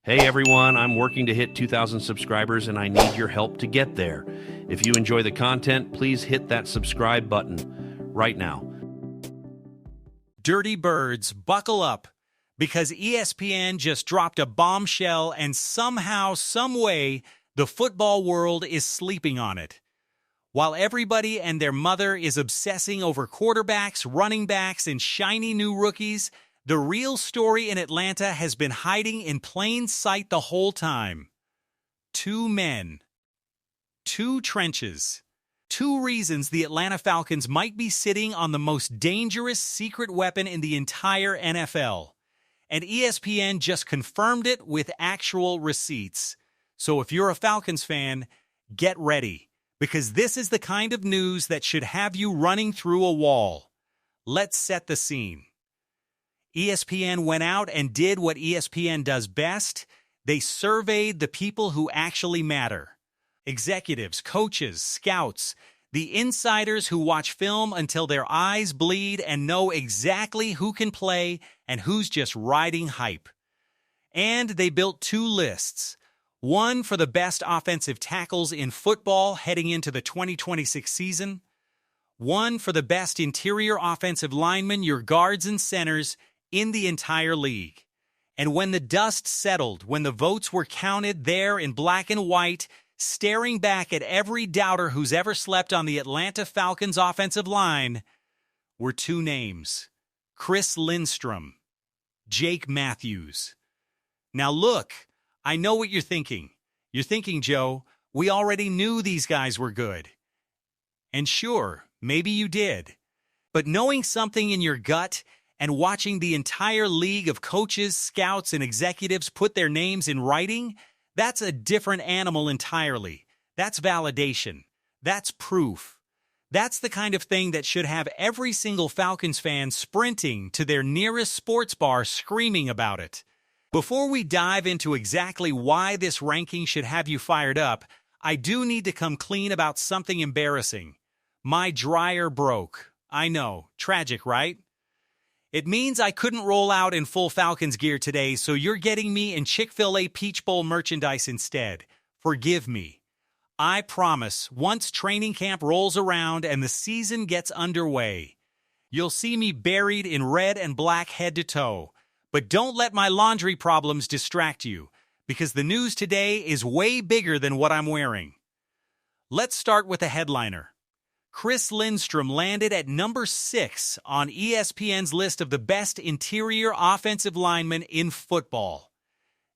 Hey everyone, I'm working to hit 2,000 subscribers and I need your help to get there. If you enjoy the content, please hit that subscribe button right now. Dirty birds, buckle up, because ESPN just dropped a bombshell and somehow, some way, the football world is sleeping on it. While everybody and their mother is obsessing over quarterbacks, running backs, and shiny new rookies, the real story in Atlanta has been hiding in plain sight the whole time. Two men. Two trenches. Two reasons the Atlanta Falcons might be sitting on the most dangerous secret weapon in the entire NFL. And ESPN just confirmed it with actual receipts. So if you're a Falcons fan, get ready, because this is the kind of news that should have you running through a wall. Let's set the scene. ESPN went out and did what ESPN does best. They surveyed the people who actually matter. Executives, coaches, scouts, the insiders who watch film until their eyes bleed and know exactly who can play and who's just riding hype. And they built two lists. One for the best offensive tackles in football heading into the 2026 season. One for the best interior offensive linemen, your guards and centers, in the entire league. And when the dust settled, when the votes were counted there in black and white, staring back at every doubter who's ever slept on the Atlanta Falcons offensive line, were two names: Chris Lindstrom, Jake Matthews. Now look, I know what you're thinking. You're thinking, Joe, we already knew these guys were good. And sure, maybe you did. But knowing something in your gut and watching the entire league of coaches, scouts, and executives put their names in writing, that's a different animal entirely. That's validation. That's proof. That's the kind of thing that should have every single Falcons fan sprinting to their nearest sports bar screaming about it. Before we dive into exactly why this ranking should have you fired up, I do need to come clean about something embarrassing. My dryer broke. I know. Tragic, right? It means I couldn't roll out in full Falcons gear today, so you're getting me in Chick-fil-A Peach Bowl merchandise instead. Forgive me. I promise, once training camp rolls around and the season gets underway, you'll see me buried in red and black head to toe. But don't let my laundry problems distract you, because the news today is way bigger than what I'm wearing. Let's start with the headliner. Chris Lindstrom landed at number 6 on ESPN's list of the best interior offensive linemen in football.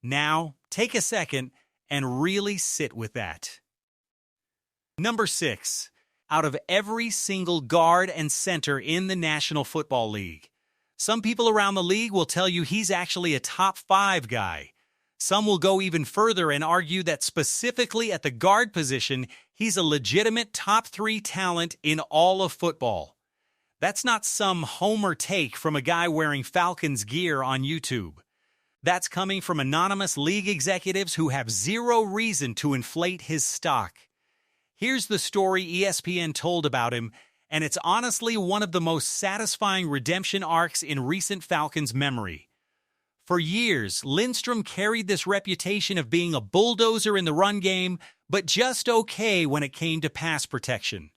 Now, take a second and really sit with that. Number 6, out of every single guard and center in the National Football League. Some people around the league will tell you he's actually a top 5 guy. Some will go even further and argue that specifically at the guard position, he's a legitimate top 3 talent in all of football. That's not some homer take from a guy wearing Falcons gear on YouTube. That's coming from anonymous league executives who have zero reason to inflate his stock. Here's the story ESPN told about him, and it's honestly one of the most satisfying redemption arcs in recent Falcons memory. For years, Lindstrom carried this reputation of being a bulldozer in the run game, but just okay when it came to pass protection.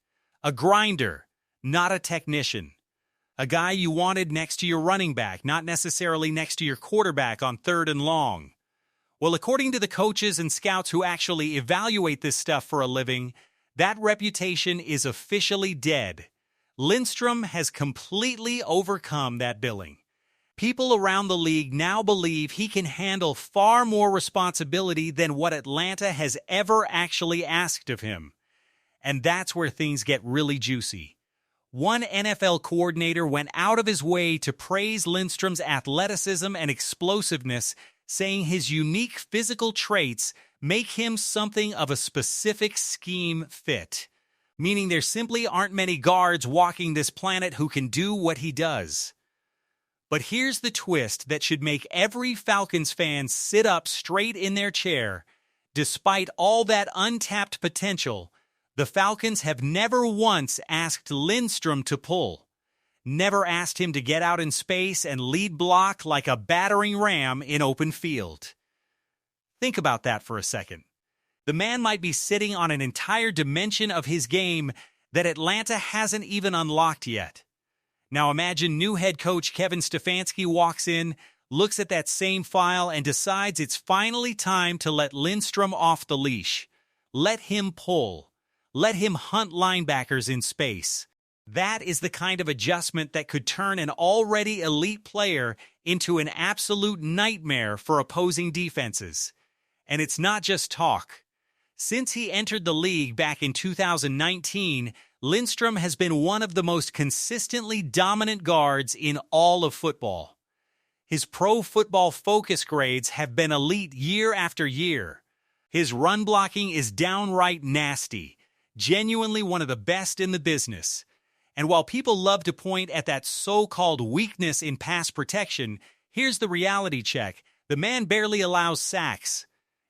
A grinder, not a technician. A guy you wanted next to your running back, not necessarily next to your quarterback on 3rd and long. Well, according to the coaches and scouts who actually evaluate this stuff for a living, that reputation is officially dead. Lindstrom has completely overcome that billing. People around the league now believe he can handle far more responsibility than what Atlanta has ever actually asked of him. And that's where things get really juicy. One NFL coordinator went out of his way to praise Lindstrom's athleticism and explosiveness, saying his unique physical traits make him something of a specific scheme fit, meaning there simply aren't many guards walking this planet who can do what he does. But here's the twist that should make every Falcons fan sit up straight in their chair. Despite all that untapped potential, the Falcons have never once asked Lindstrom to pull. Never asked him to get out in space and lead block like a battering ram in open field. Think about that for a second. The man might be sitting on an entire dimension of his game that Atlanta hasn't even unlocked yet. Now imagine new head coach Kevin Stefanski walks in, looks at that same file, and decides it's finally time to let Lindstrom off the leash. Let him pull. Let him hunt linebackers in space. That is the kind of adjustment that could turn an already elite player into an absolute nightmare for opposing defenses. And it's not just talk. Since he entered the league back in 2019, Lindstrom has been one of the most consistently dominant guards in all of football. His Pro Football Focus grades have been elite year after year. His run blocking is downright nasty, genuinely one of the best in the business. And while people love to point at that so-called weakness in pass protection, here's the reality check. The man barely allows sacks.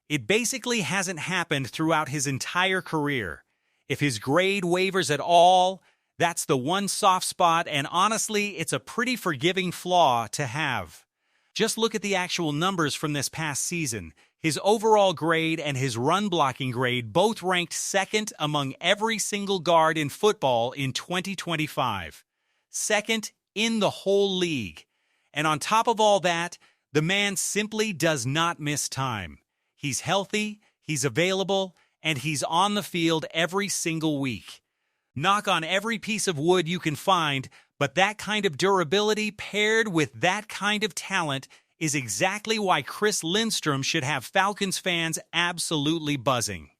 It basically hasn't happened throughout his entire career. If his grade wavers at all, that's the one soft spot, and honestly, it's a pretty forgiving flaw to have. Just look at the actual numbers from this past season. His overall grade and his run blocking grade both ranked second among every single guard in football in 2025. Second in the whole league. And on top of all that, the man simply does not miss time. He's healthy, he's available, and he's on the field every single week. Knock on every piece of wood you can find, but that kind of durability paired with that kind of talent is exactly why Chris Lindstrom should have Falcons fans absolutely buzzing.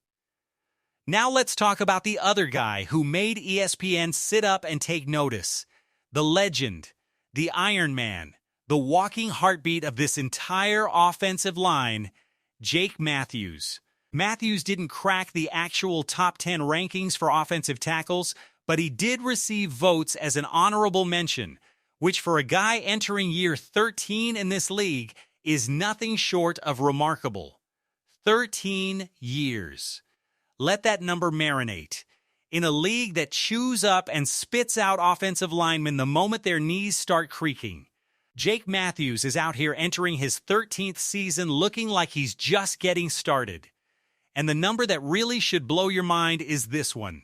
Now let's talk about the other guy who made ESPN sit up and take notice. The legend, the Iron Man, the walking heartbeat of this entire offensive line, Jake Matthews. Matthews didn't crack the actual top 10 rankings for offensive tackles, but he did receive votes as an honorable mention, which for a guy entering year 13 in this league is nothing short of remarkable. 13 years. Let that number marinate. In a league that chews up and spits out offensive linemen the moment their knees start creaking, Jake Matthews is out here entering his 13th season looking like he's just getting started. And the number that really should blow your mind is this one.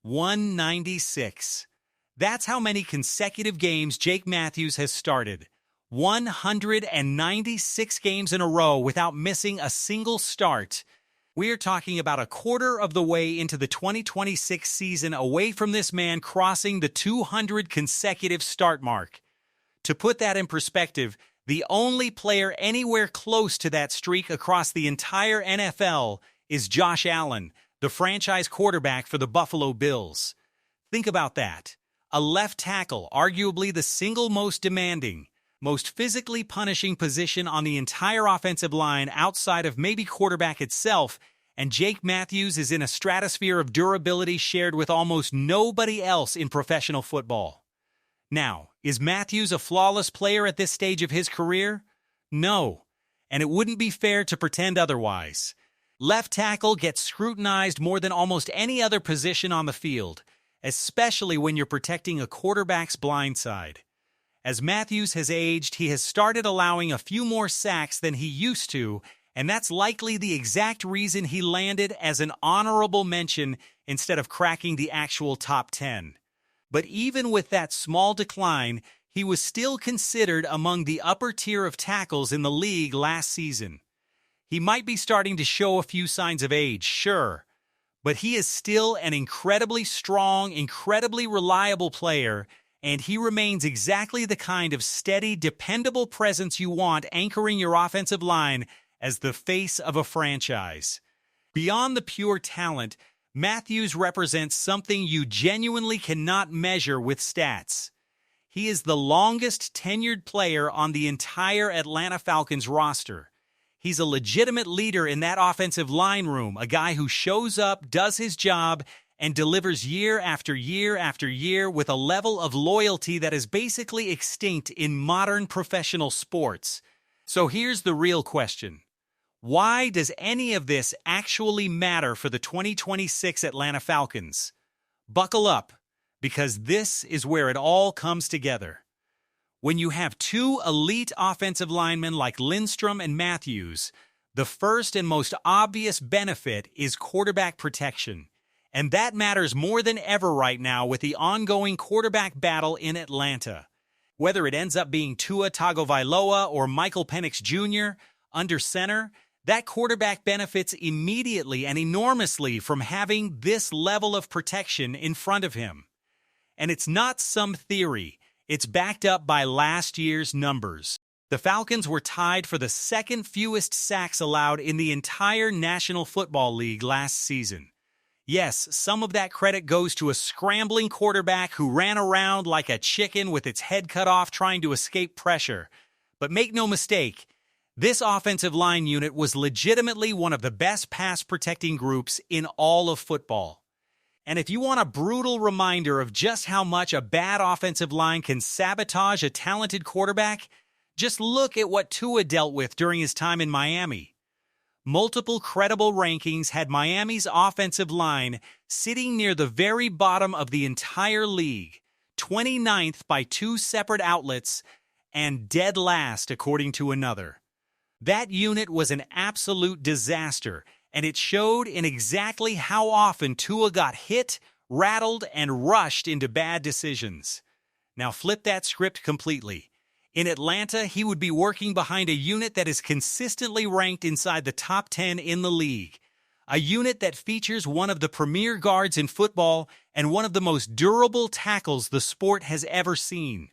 196. That's how many consecutive games Jake Matthews has started. 196 games in a row without missing a single start. We're talking about a quarter of the way into the 2026 season away from this man crossing the 200 consecutive start mark. To put that in perspective, the only player anywhere close to that streak across the entire NFL is Josh Allen, the franchise quarterback for the Buffalo Bills. Think about that. A left tackle, arguably the single most demanding, most physically punishing position on the entire offensive line outside of maybe quarterback itself, and Jake Matthews is in a stratosphere of durability shared with almost nobody else in professional football. Now, is Matthews a flawless player at this stage of his career? No, and it wouldn't be fair to pretend otherwise. Left tackle gets scrutinized more than almost any other position on the field, especially when you're protecting a quarterback's blind side. As Matthews has aged, he has started allowing a few more sacks than he used to, and that's likely the exact reason he landed as an honorable mention instead of cracking the actual top 10. But even with that small decline, he was still considered among the upper tier of tackles in the league last season. He might be starting to show a few signs of age, sure, but he is still an incredibly strong, incredibly reliable player, and he remains exactly the kind of steady, dependable presence you want anchoring your offensive line as the face of a franchise. Beyond the pure talent, Matthews represents something you genuinely cannot measure with stats. He is the longest tenured player on the entire Atlanta Falcons roster. He's a legitimate leader in that offensive line room, a guy who shows up, does his job, and delivers year after year after year with a level of loyalty that is basically extinct in modern professional sports. So here's the real question. Why does any of this actually matter for the 2026 Atlanta Falcons? Buckle up, because this is where it all comes together. When you have two elite offensive linemen like Lindstrom and Matthews, The first and most obvious benefit is quarterback protection. And that matters more than ever right now with the ongoing quarterback battle in Atlanta. Whether it ends up being Tua Tagovailoa or Michael Penix Jr. under center, that quarterback benefits immediately and enormously from having this level of protection in front of him. And it's not some theory. It's backed up by last year's numbers. The Falcons were tied for the second fewest sacks allowed in the entire National Football League last season. Yes, some of that credit goes to a scrambling quarterback who ran around like a chicken with its head cut off trying to escape pressure. But make no mistake, this offensive line unit was legitimately one of the best pass-protecting groups in all of football. And if you want a brutal reminder of just how much a bad offensive line can sabotage a talented quarterback, just look at what Tua dealt with during his time in Miami. Multiple credible rankings had Miami's offensive line sitting near the very bottom of the entire league, 29th by two separate outlets, and dead last according to another. That unit was an absolute disaster, and it showed in exactly how often Tua got hit, rattled, and rushed into bad decisions. Now flip that script completely. In Atlanta, he would be working behind a unit that is consistently ranked inside the top 10 in the league. A unit that features one of the premier guards in football and one of the most durable tackles the sport has ever seen.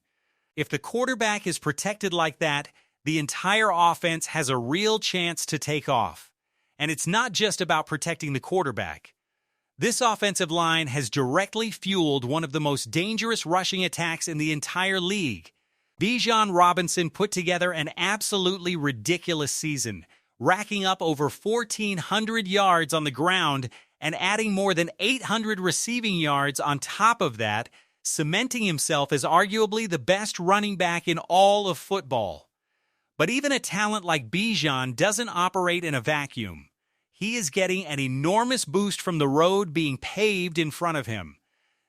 If the quarterback is protected like that, the entire offense has a real chance to take off. And it's not just about protecting the quarterback. This offensive line has directly fueled one of the most dangerous rushing attacks in the entire league. Bijan Robinson put together an absolutely ridiculous season, racking up over 1,400 yards on the ground and adding more than 800 receiving yards on top of that, cementing himself as arguably the best running back in all of football. But even a talent like Bijan doesn't operate in a vacuum. He is getting an enormous boost from the road being paved in front of him.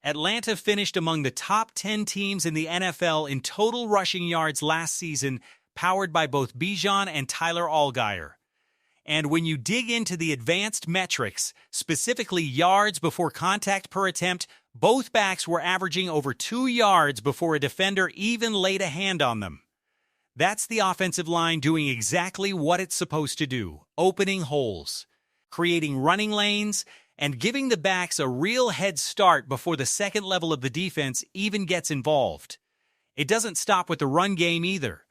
Atlanta finished among the top 10 teams in the NFL in total rushing yards last season, powered by both Bijan and Tyler Allgeier. And when you dig into the advanced metrics, specifically yards before contact per attempt, both backs were averaging over 2 yards before a defender even laid a hand on them. That's the offensive line doing exactly what it's supposed to do, opening holes, creating running lanes, and giving the backs a real head start before the second level of the defense even gets involved. It doesn't stop with the run game either.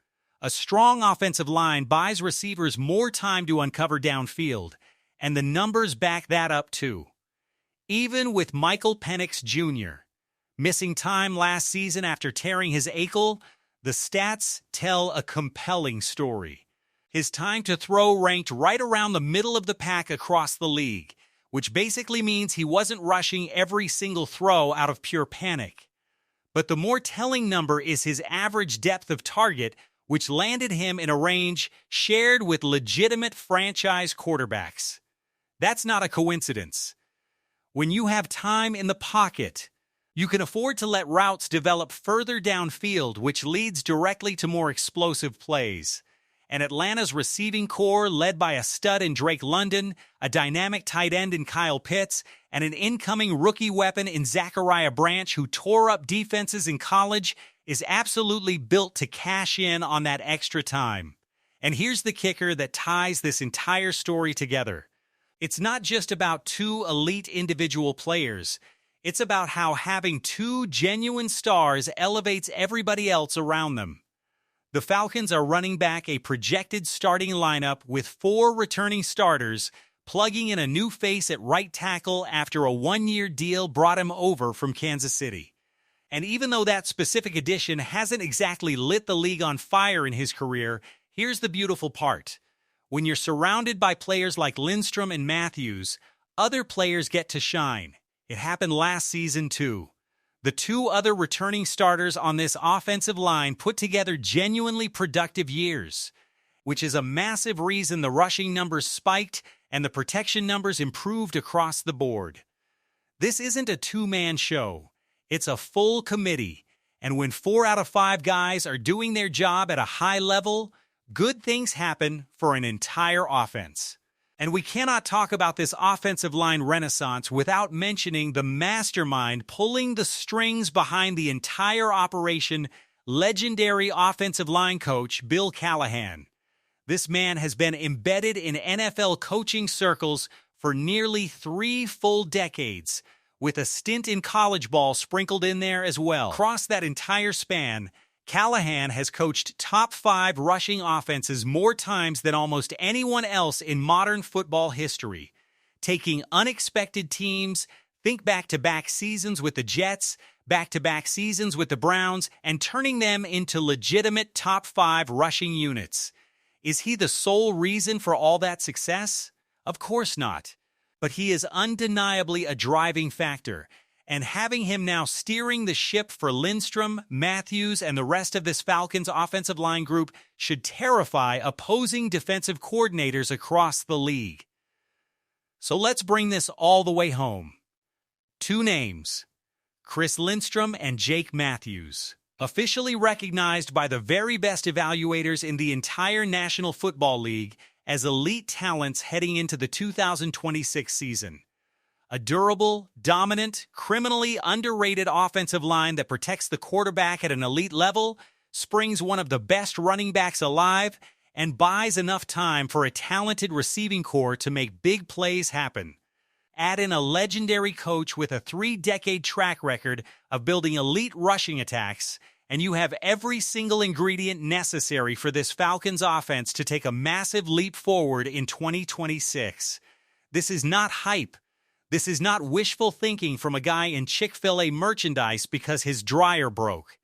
A strong offensive line buys receivers more time to uncover downfield, and the numbers back that up too. Even with Michael Penix Jr. missing time last season after tearing his ACL, the stats tell a compelling story. His time to throw ranked right around the middle of the pack across the league, which basically means he wasn't rushing every single throw out of pure panic. But the more telling number is his average depth of target, which landed him in a range shared with legitimate franchise quarterbacks. That's not a coincidence. When you have time in the pocket, you can afford to let routes develop further downfield, which leads directly to more explosive plays. And Atlanta's receiving core, led by a stud in Drake London, a dynamic tight end in Kyle Pitts, and an incoming rookie weapon in Zachariah Branch who tore up defenses in college, is absolutely built to cash in on that extra time. And here's the kicker that ties this entire story together. It's not just about two elite individual players. It's about how having two genuine stars elevates everybody else around them. The Falcons are running back a projected starting lineup with 4 returning starters, plugging in a new face at right tackle after a 1-year deal brought him over from Kansas City. And even though that specific addition hasn't exactly lit the league on fire in his career, here's the beautiful part. When you're surrounded by players like Lindstrom and Matthews, other players get to shine. It happened last season too. The 2 other returning starters on this offensive line put together genuinely productive years, which is a massive reason the rushing numbers spiked and the protection numbers improved across the board. This isn't a 2-man show. It's a full committee, and when 4 out of 5 guys are doing their job at a high level, good things happen for an entire offense. And we cannot talk about this offensive line renaissance without mentioning the mastermind pulling the strings behind the entire operation, legendary offensive line coach Bill Callahan. This man has been embedded in NFL coaching circles for nearly 3 full decades, with a stint in college ball sprinkled in there as well. Across that entire span, Callahan has coached top 5 rushing offenses more times than almost anyone else in modern football history, taking unexpected teams, think back-to-back seasons with the Jets, back-to-back seasons with the Browns, and turning them into legitimate top 5 rushing units. Is he the sole reason for all that success? Of course not. But he is undeniably a driving factor, and having him now steering the ship for Lindstrom, Matthews, and the rest of this Falcons offensive line group should terrify opposing defensive coordinators across the league. So let's bring this all the way home. 2 names, Chris Lindstrom and Jake Matthews. Officially recognized by the very best evaluators in the entire National Football League as elite talents heading into the 2026 season. A durable, dominant, criminally underrated offensive line that protects the quarterback at an elite level, springs one of the best running backs alive, and buys enough time for a talented receiving corps to make big plays happen. Add in a legendary coach with a 3-decade track record of building elite rushing attacks, and you have every single ingredient necessary for this Falcons offense to take a massive leap forward in 2026. This is not hype. This is not wishful thinking from a guy in Chick-fil-A merchandise because his dryer broke.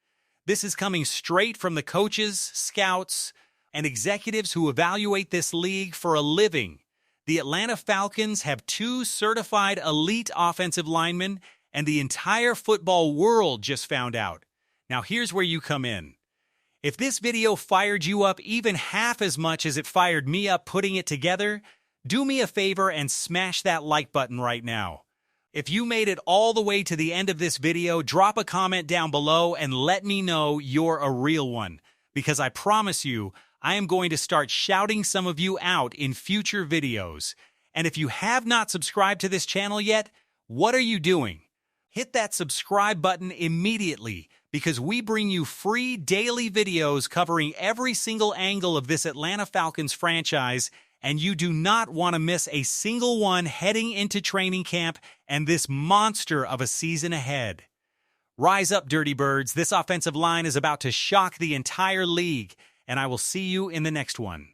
This is coming straight from the coaches, scouts, and executives who evaluate this league for a living. The Atlanta Falcons have 2 certified elite offensive linemen, and the entire football world just found out. Now here's where you come in. If this video fired you up even half as much as it fired me up putting it together, do me a favor and smash that like button right now. If you made it all the way to the end of this video, drop a comment down below and let me know you're a real one, because I promise you, I am going to start shouting some of you out in future videos. And if you have not subscribed to this channel yet, what are you doing? Hit that subscribe button immediately, because we bring you free daily videos covering every single angle of this Atlanta Falcons franchise, and you do not want to miss a single one heading into training camp and this monster of a season ahead. Rise up, Dirty Birds. This offensive line is about to shock the entire league, and I will see you in the next one.